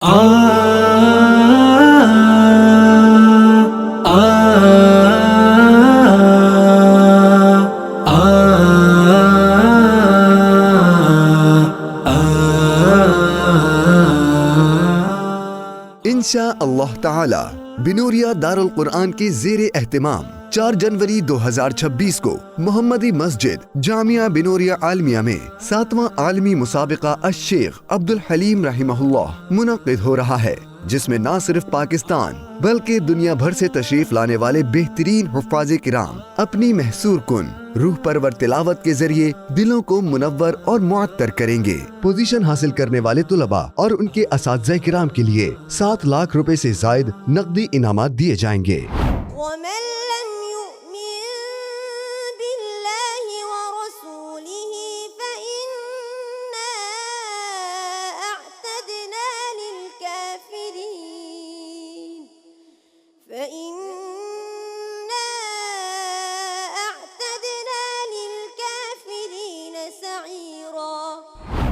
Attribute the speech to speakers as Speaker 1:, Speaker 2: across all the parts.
Speaker 1: انشاء اللہ تعالی بنوریا دارالقرآن کے زیر اہتمام 4 جنوری 2026 کو محمدی مسجد جامعہ بنوریا عالمیہ میں 7واں عالمی مسابقہ الشیخ عبدالحلیم رحمہ اللہ منعقد ہو رہا ہے، جس میں نہ صرف پاکستان بلکہ دنیا بھر سے تشریف لانے والے بہترین حفاظ کرام اپنی محصور کن روح پرور تلاوت کے ذریعے دلوں کو منور اور معطر کریں گے۔ پوزیشن حاصل کرنے والے طلباء اور ان کے اساتذہ کرام کے لیے 7 لاکھ روپے سے زائد نقدی انعامات دیے جائیں گے۔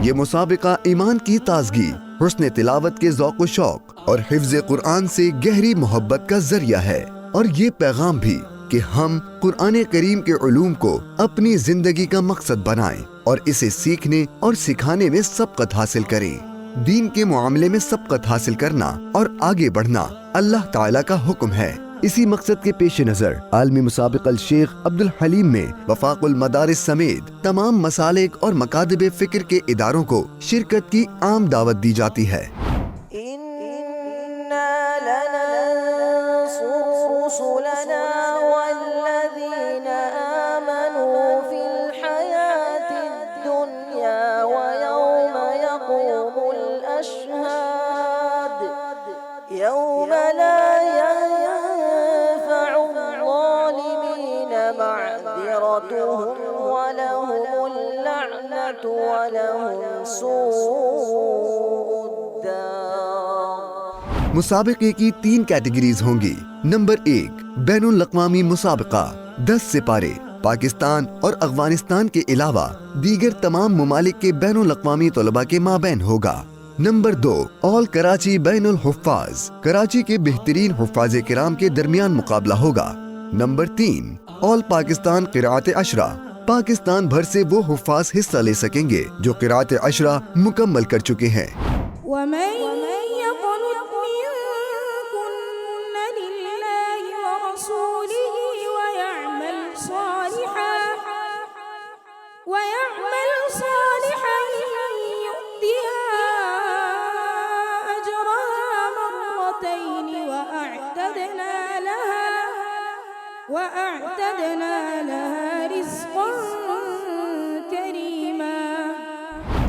Speaker 1: یہ مسابقہ ایمان کی تازگی، حسن تلاوت کے ذوق و شوق اور حفظ قرآن سے گہری محبت کا ذریعہ ہے، اور یہ پیغام بھی کہ ہم قرآن کریم کے علوم کو اپنی زندگی کا مقصد بنائیں اور اسے سیکھنے اور سکھانے میں سبقت حاصل کریں۔ دین کے معاملے میں سبقت حاصل کرنا اور آگے بڑھنا اللہ تعالیٰ کا حکم ہے۔ اسی مقصد کے پیش نظر عالمی مسابقہ الشیخ عبدالحلیم میں وفاق المدارس سمیت تمام مسالک اور مکاتب فکر کے اداروں کو شرکت کی عام دعوت دی جاتی ہے۔ مسابقے کی 3 کیٹیگریز ہوں گی۔ نمبر 1 بین الاقوامی مسابقہ، 10 سپارے پاکستان اور افغانستان کے علاوہ دیگر تمام ممالک کے بین الاقوامی طلباء کے مابین ہوگا۔ نمبر 2 آل کراچی بین الحفاظ، کراچی کے بہترین حفاظ کرام کے درمیان مقابلہ ہوگا۔ نمبر 3 آل پاکستان قراءت عشرہ، پاکستان بھر سے وہ حفاظ حصہ لے سکیں گے جو قراءت عشرہ مکمل کر چکے ہیں۔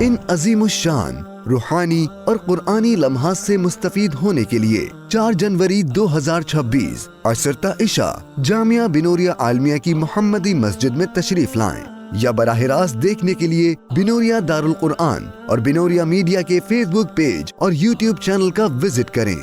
Speaker 1: ان عظیم الشان روحانی اور قرآنی لمحات سے مستفید ہونے کے لیے 4 جنوری 2026 عصر عشاء جامعہ بنوریا عالمیہ کی محمدی مسجد میں تشریف لائیں، یا براہ راست دیکھنے کے لیے بنوریا دارالقرآن اور بنوریا میڈیا کے فیس بک پیج اور یوٹیوب چینل کا وزٹ کریں۔